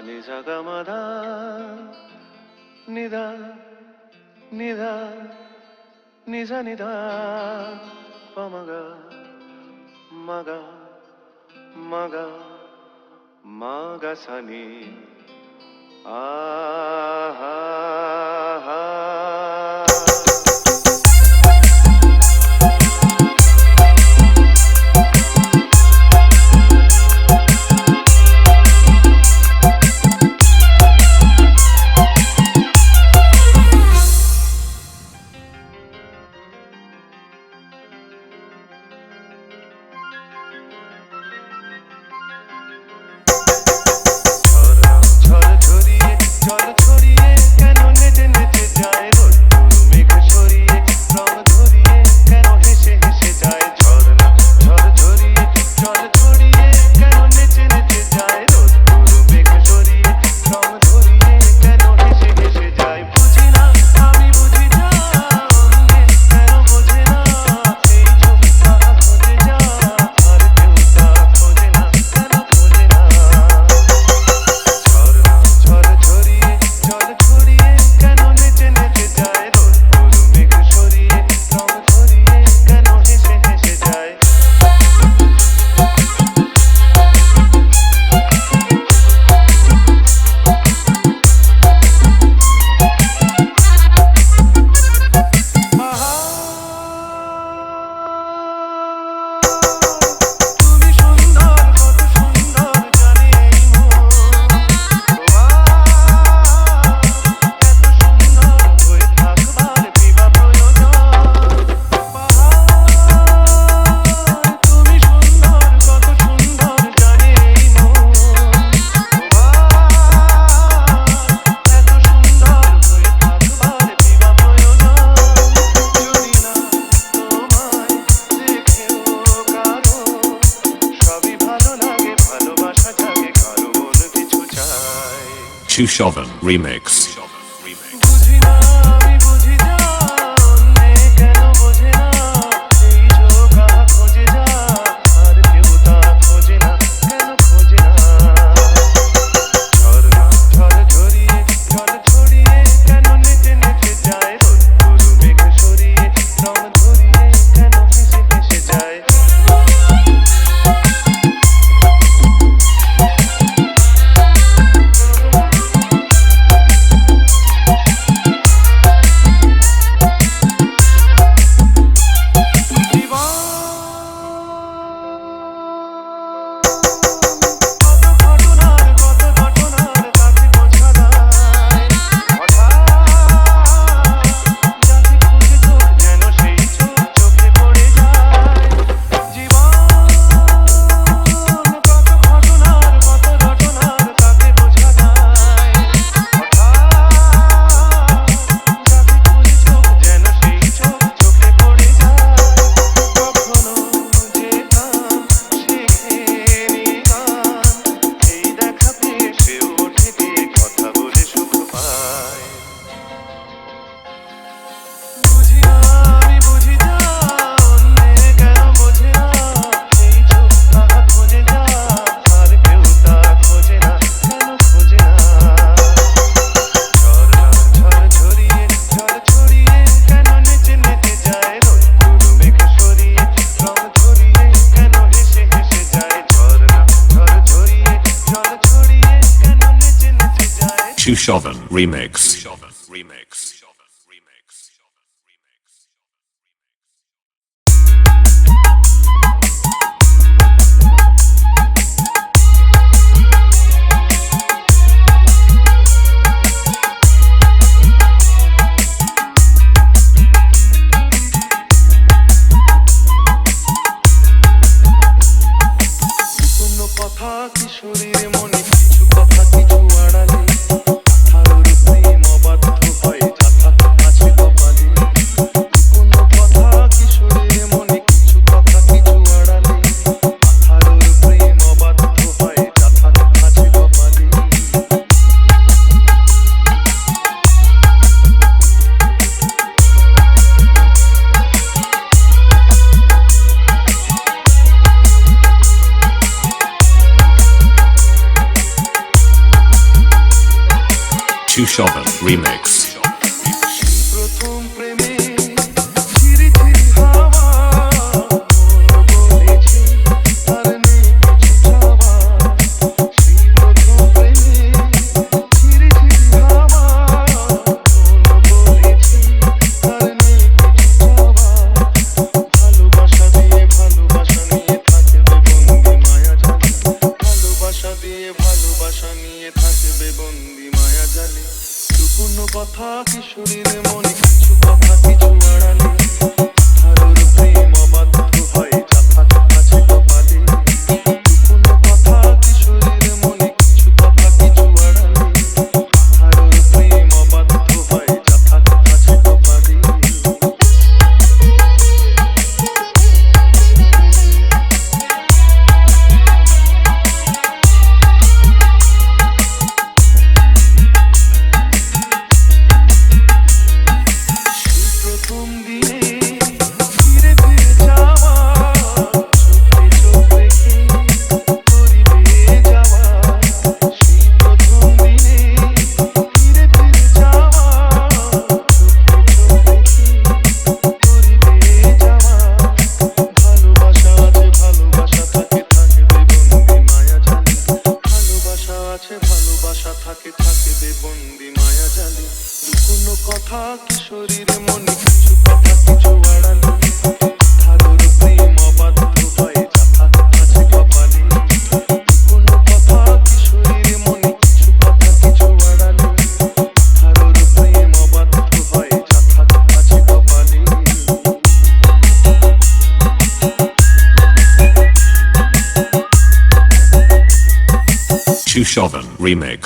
నిజగమదా నిద నిద నిజ నిద పమగ మగ మగ మగ సని ఆహా Shushovan Remix. Shushovan Remix. Chushovan Remix. প্রথম প্রেমে ঝিরি ঝিরি হাওয়া বলেছে আর নেই কিছু চাওয়া। সেই প্রথম প্রেমে ঝিরি ঝিরি হাওয়া বলেছে আর নেই কিছু চাওয়া। ভালোবাসা দিয়ে ভালোবাসা নিয়ে থাকবে বন্দি মায়া জালে। ভালোবাসা দিয়ে ভালোবাসা নিয়ে থাকবে বন্দি মায়া জালে। লুকোনো কথা কিশোরীর মনে কিছু কথা কিছু আড়ালে। কারোর প্রেম অবাধ্য হয় জাফাত আছে কপালে। লুকোনো কথা কিশোরীর মনে কিছু কথা কিছু আড়ালে। কারোর প্রেম অবাধ্য হয় জাফাত আছে কপালে। প্রথম দিনে ধীরে ধীরে যাওয়া চোখে চোখ রেখে করিবে যাওয়া। সেই প্রথম দিনে ধীরে ধীরে যাওয়া চোখে চোখ রেখে করিবে যাওয়া। ভালোবাসা আছে ভালোবাসা থাকে থাকবে বন্দি মায়া জালে। ভালোবাসা আছে ভালোবাসা থাকে থাকবে বন্দি মায়া জালে। লুকোনো কথা কিশোরীর মনে কিছু কথা কিছু আড়ালে। কারোর প্রেম অবাধ্য হয় জাফাত আছে কপালে। লুকোনো কথা কিশোরীর মনে কিছু কথা কিছু আড়ালে। কারোর প্রেম অবাধ্য হয় জাফাত আছে কপালে। Chushovan Remix.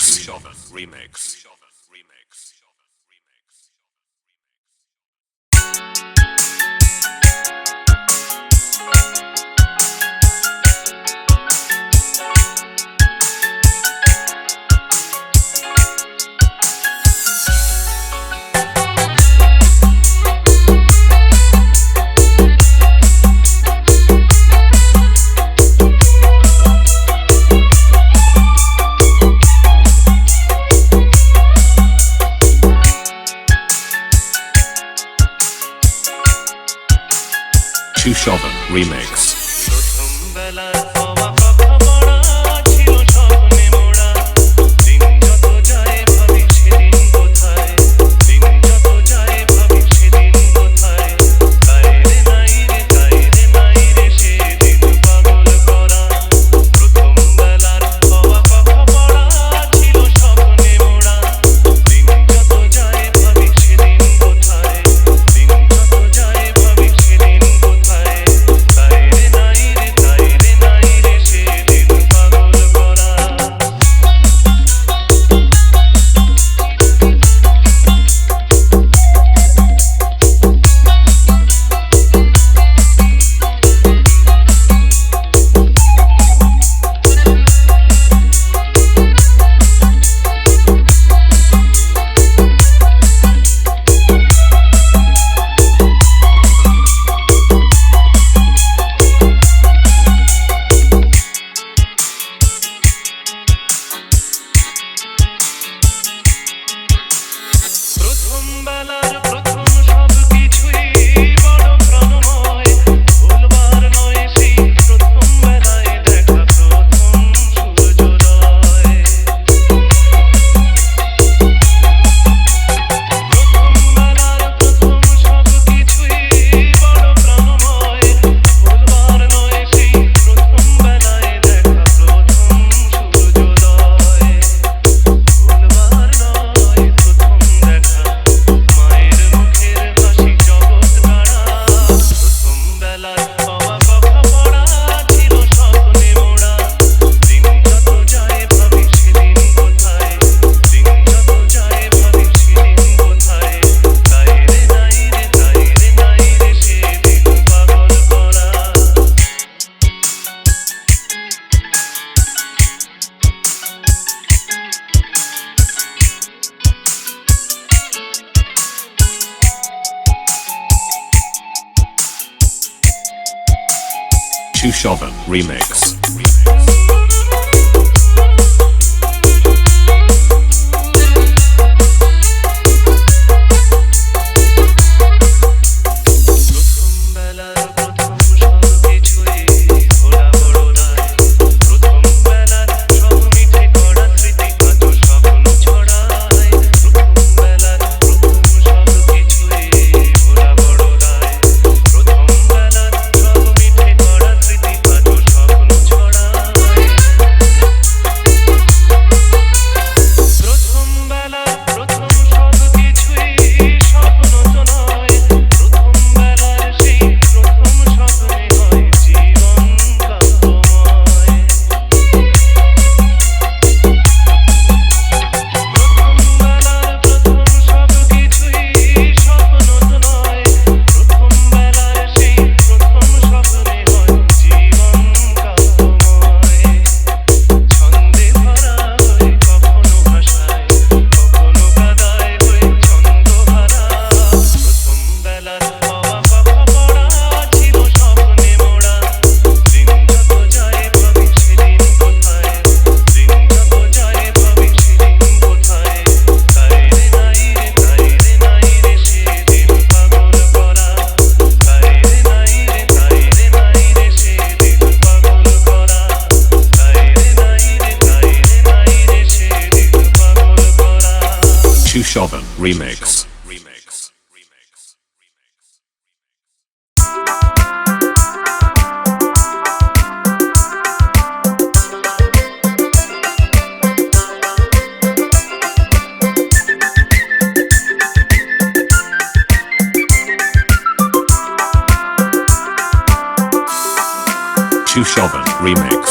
Chushovan Remix. প্রথম বেলার হওয়া কথা বড়া ছিল স্বপ্নে মোড়া। দিন যত যায় ভাবি সেদিন কোথায়। দিন যত যায় ভাবি সেদিন কোথায়। কায়রে নাই রে সেদিন পাগল করা। প্রথম বেলার হওয়া কথা বড়া ছিল স্বপ্নে মোড়া। দিন যত যায় ভাবি সেদিন কোথায়। দিন যত যায় ভাবি সেদিন কোথায়। কায়রে নাই রে সেদিন পাগল করা। প্রথম বেলার প্রথম সব কিছুই বড় প্রাণময়। ভুলবার নয় সেই প্রথম বেলায় দেখা প্রথম সূর্যোদয়। প্রথম বেলার প্রথম সব কিছুই বড় প্রাণময়। ভুলবার নয় সেই প্রথম বেলায় দেখা প্রথম সূর্যোদয়। ভুলবার নয় প্রথম দেখা মায়ের মুখের হাসি জগৎ কাড়া। প্রথম বেলার হওয়া কথা বড়া ছিল স্বপ্নে মোড়া। দিন যত যায় ভাবি সেদিন কোথায়। দিন যত যায় ভাবি সেদিন কোথায়। কায়রে নাই রে সেদিন পাগল করা। Chushovan Remix. Chauvin Remix. Chu Chauvin Remix.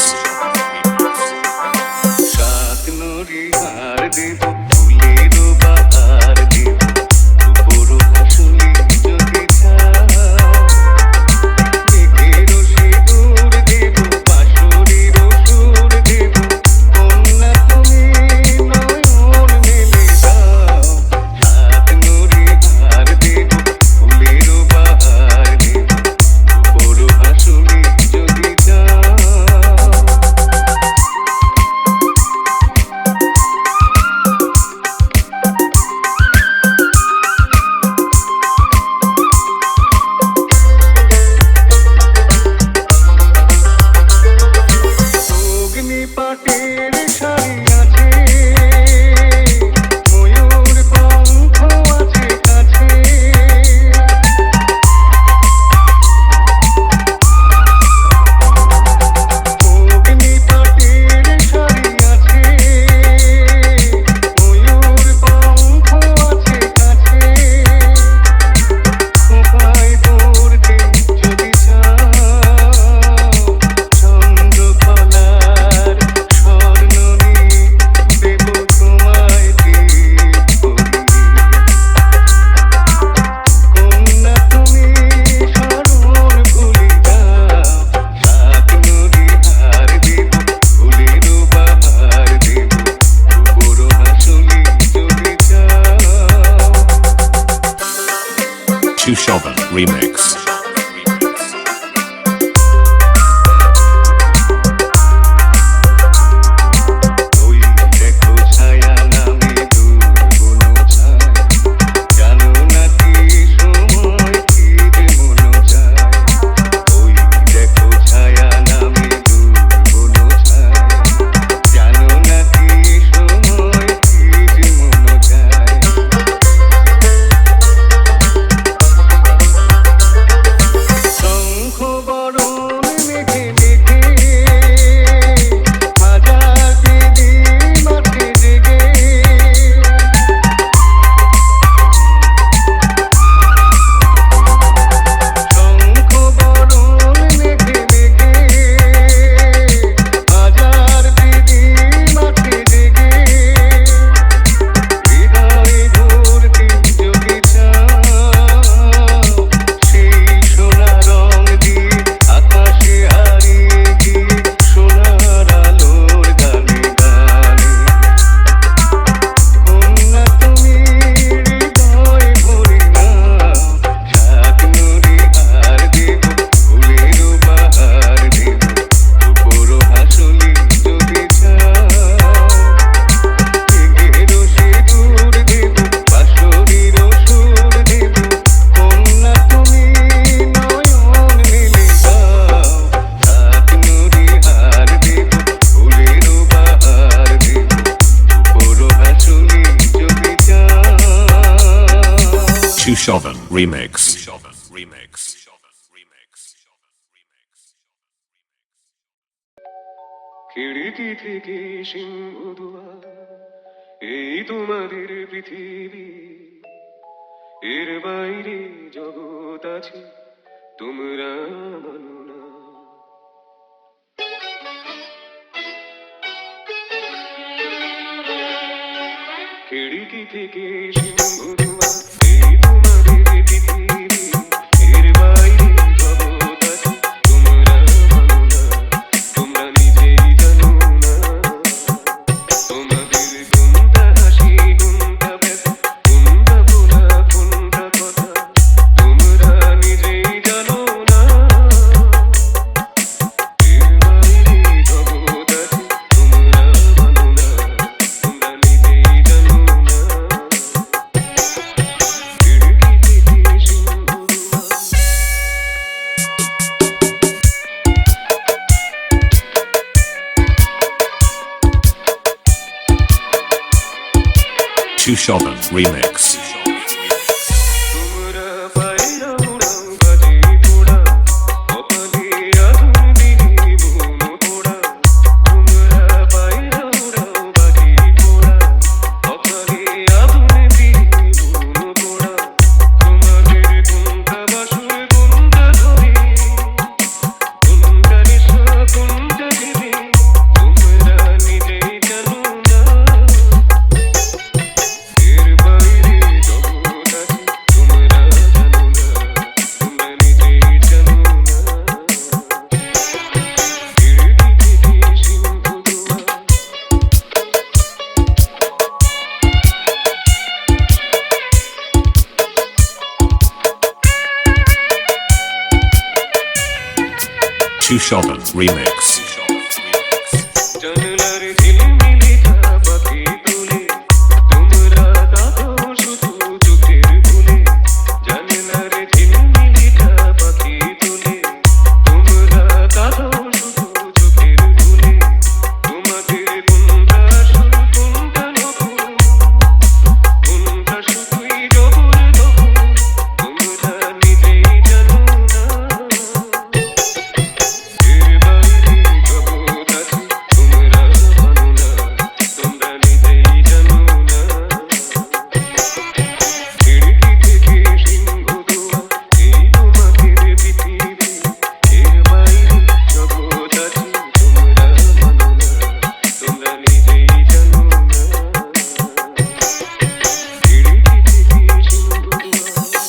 Chu Chauvin Remix. Chu Chauvin Remix. খিড়কি থেকে সিংহ দুয়ার, এই তোমাদের পৃথিবী, এর বাইরে জগৎ আছে তোমরা মানো না। খিড়কি থেকে সিংহ দুয়ার, এই তোমাদের পৃথিবী, এর বাইরে জগৎ আছে তোমরা মানো না। তোমরা নিজেই জানো না তোমাদের কোনটা হাসি কোনটা ব্যথা, কোনটা ভোলা কোনটা কথা, তোমরা নিজেই জানো না। এর বাইরে জগৎ আছে তোমরা মানো না, তোমরা নিজেই জানো না। Chushovan Remix. Chushovan Remix.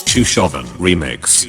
Chushovan Remix.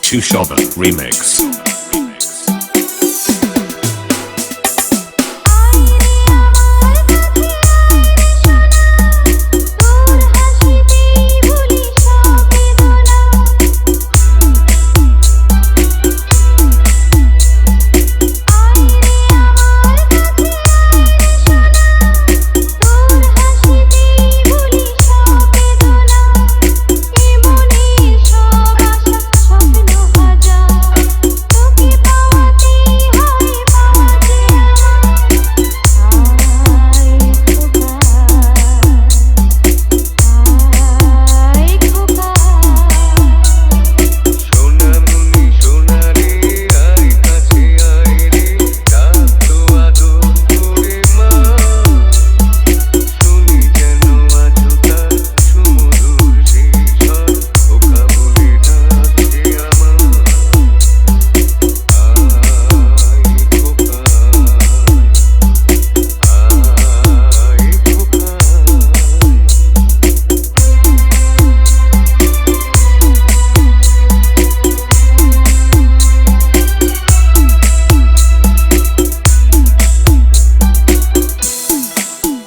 Chushovan Remix.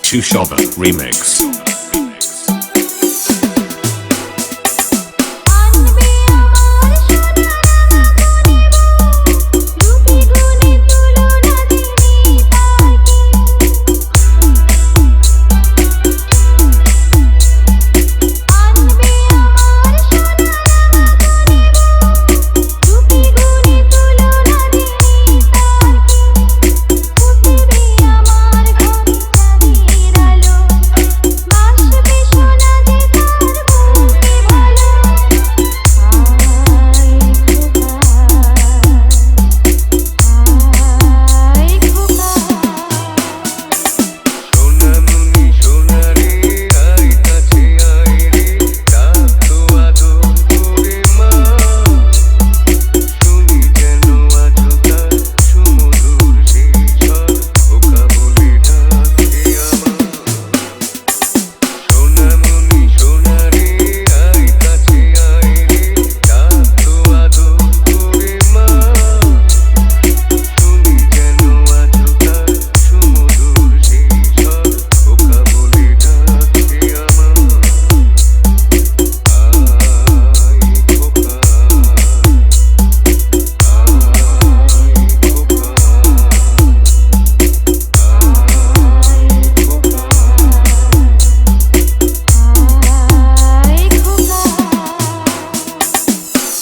Chushovan Remix.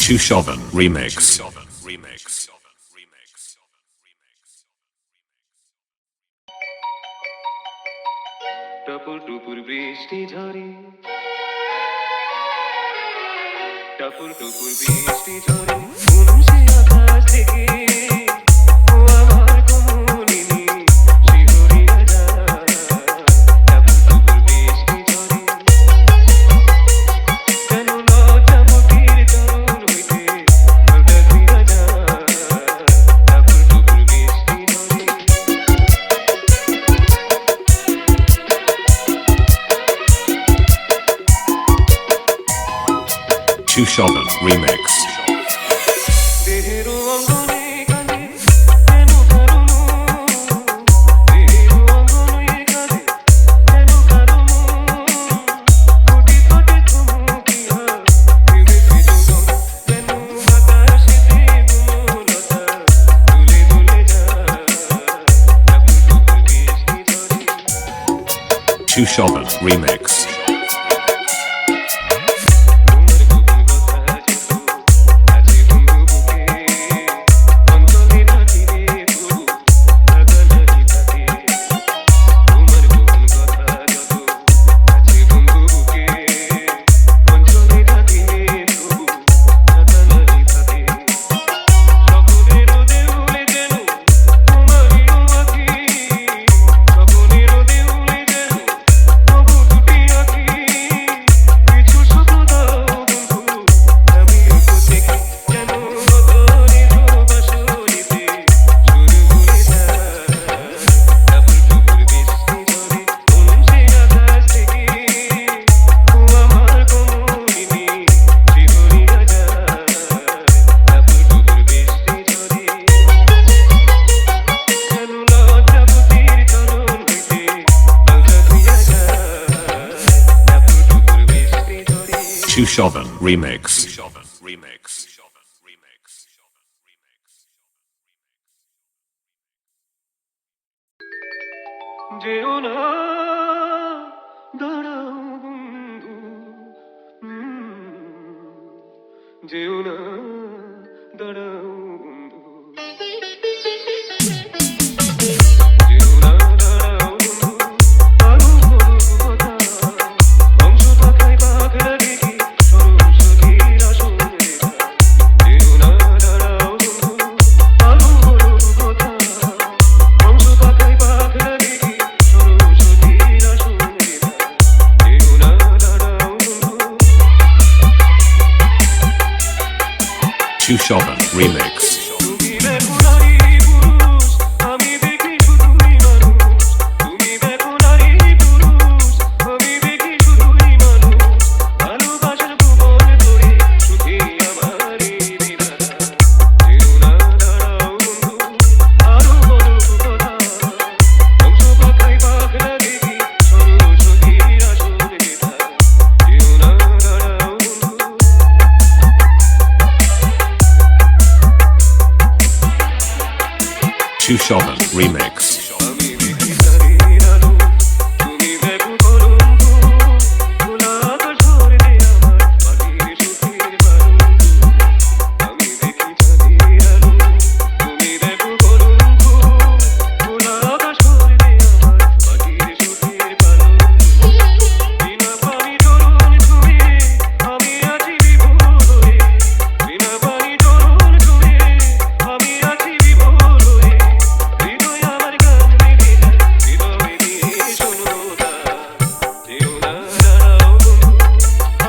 Chushovan Remix. টপুর টুপুর বৃষ্টি ঝরে, টপুর টুপুর বৃষ্টি ঝরে, মুন্সি আকাশ থেকে ও আমার কমলিনী শিহরিয়া যায়। টপুর টুপুর বৃষ্টি ঝরে, যেন লজ্জাবতীর চরণ হইতে লজ্জা ফিরা যায়। টপুর টুপুর বৃষ্টি ঝরে। Chushovan Remix. দেহের অঙ্গনে কাঁদে যেন কারো মন, দেহের অঙ্গনে কাঁদে যেন কারো মন, কোটি কোটি থমকিয়া ভেবেছে যৌবন, যেন বাতাসেতে গুণলতা দুলে দুলে যায়। টপুর টুপুর বৃষ্টি ঝরে। Chushovan Remix. Chushovan Remix. যেও না দাঁড়াও বন্ধু, যেও না দাঁড়াও বন্ধু, যেও না দাঁড়াও বন্ধু, আরো বলো কথা, বংশ থাকায় পাখরা দেখি সরস ধীর আসন রেখা। যেও না দাঁড়াও বন্ধু, আরো বলো কথা, বংশ থাকায় পাখরা দেখি সরস ধীর আসন রেখা। যেও না দাঁড়াও বন্ধু। Chushovan Remix. তুমি দেখো নারী পুরুষ, আমি দেখি শুধুই মানুষ। তুমি দেখো নারী পুরুষ, আমি দেখি শুধুই মানুষ। ভালোবাসার ভুবন ধরে সুখী আমার এই বিধাতা। যেও না দাঁড়াও বন্ধু, আরো বলো কথা, বংশ পাখায় পাখরা দেখি সরস্বতীর আসন যেথা। যেও না দাঁড়াও বন্ধু। Chushovan Remix. আমি দেখি চাঁদের আলো, তুমি দেখো কলঙ্ক, খোলা আকাশ ভরে দে আমার মাটির সুখের বালুঙ্ক। আমি দেখি চাঁদের আলো, তুমি দেখো কলঙ্ক, খোলা আকাশ ভরে দে আমার মাটির সুখের বালুঙ্ক। বিনা পানি চরণ ছুঁয়ে আমি আছি বিভোর হয়ে, বিনা পানি চরণ ছুঁয়ে আমি আছি বিভোর হয়ে। হৃদয় আমার গান বেঁধে যায়, হৃদয় দিয়ে শোনো তা। যেও না দাঁড়াও বন্ধু,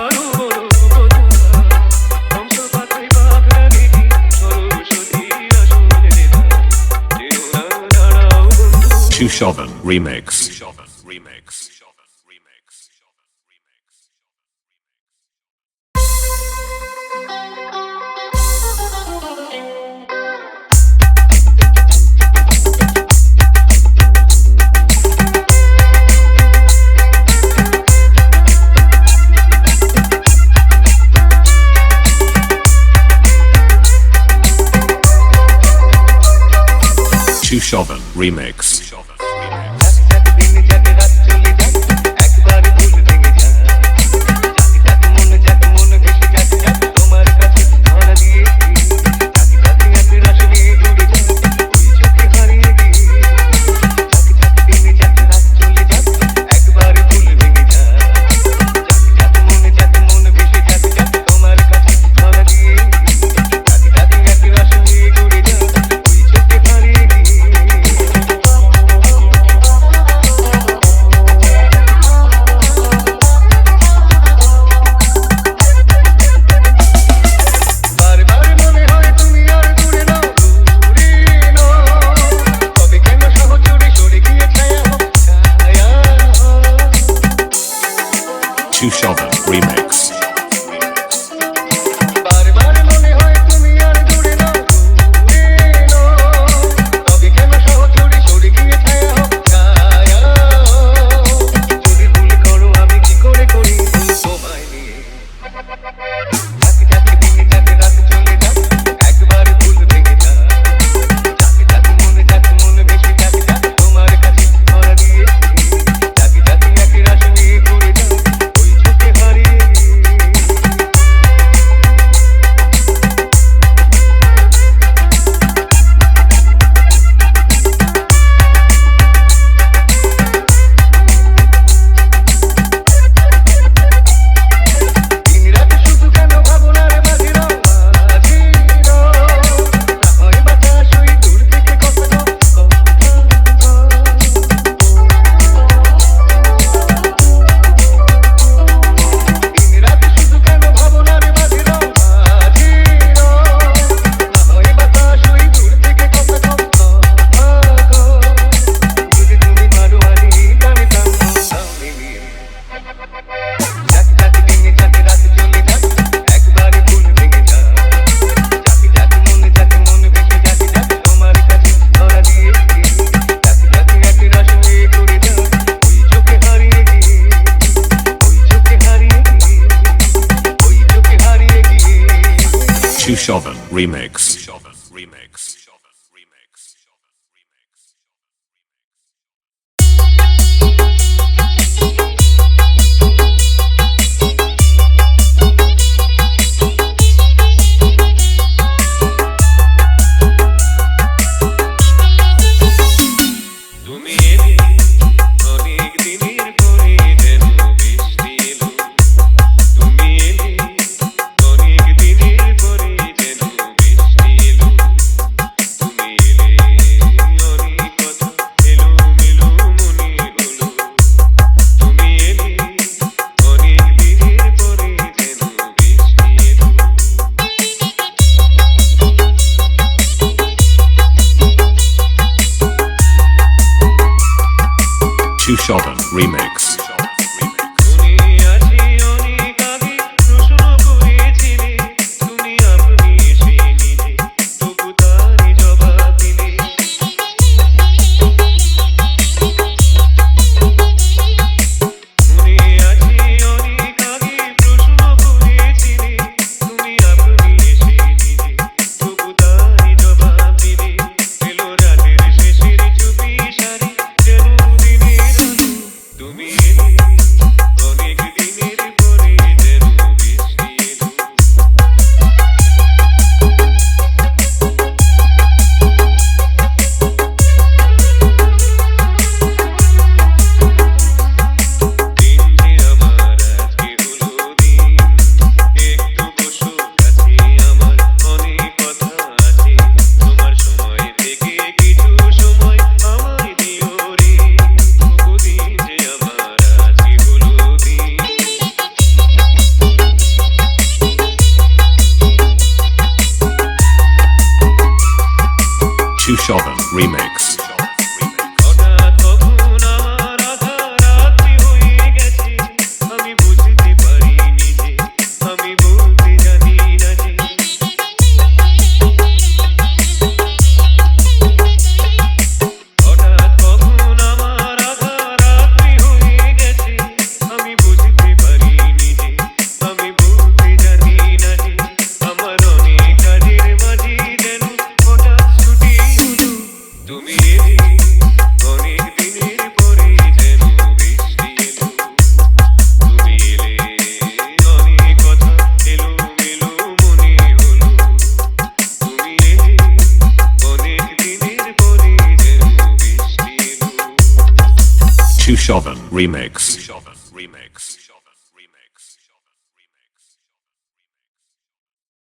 আরো বলো কথা, বংশ পাখায় পাখরা দেখি সরস্বতীর আসন যেথা। যেও না দাঁড়াও বন্ধু। Chushovan Remix. Chushovan Remix. এক দিন যাক রাত চলে যাক, একবার ভুল ভেঙে যায়। যাক যাক মন ভেসে যাক, যাক তোমার কাছে ধরা Shushovan Remix. তুমি এলে অনেক দিনের পরে যেন বৃষ্টি এলো তুমি এলে অনেক দিনের পরে যেন বৃষ্টি এলো তুমি এলে অনেক কথা এলো মেলো মনে হলো তুমি এলে অনেক দিনের পরে যেন বৃষ্টি এলো Shushovan Remix. মনে আছে অনেক আগে প্রশ্ন করেছিলে তুমি আপনি এসে নিজে তবু তারই জবাব দিলে মনে আছে অনেক আগে প্রশ্ন করেছিলে তুমি আপনি এসে নিজে তবু তারই জবাব দিলে এলো রাতের শেষের চুপি সারি যেন দিনের আলো তুমি এলে অনেক দিনের পরে যেন বৃষ্টি এলো দিন যে আমার আজকে হলো দিন একটু বসো কাছে আমার অনেক কথা আছে তোমার সময় থেকে কিছু সময় আমায় দিও রে ও দিন যে আমার আজকে হলো দিন Shushovan Remix. হঠাৎ কখন আমার আধা রাত্রি হয়ে গেছে আমি বুঝতে পারিনি যে আমি বলতে জানি না যে হঠাৎ কখন আমার আধা রাত্রি হয়ে গেছে আমি বুঝতে পারিনি যে আমি বলতে জানি না যে আমার অনেক কাজের মাঝে যেন হঠাৎ ছুটি হলো তুমি এলে অনেক দিনের পরে যেন বৃষ্টি এলো তুমি এলে অনেক কথা এলো মেলো মনে হলো তুমি এলে অনেক দিনের পরে যেন বৃষ্টি এলো Shushovan Remix.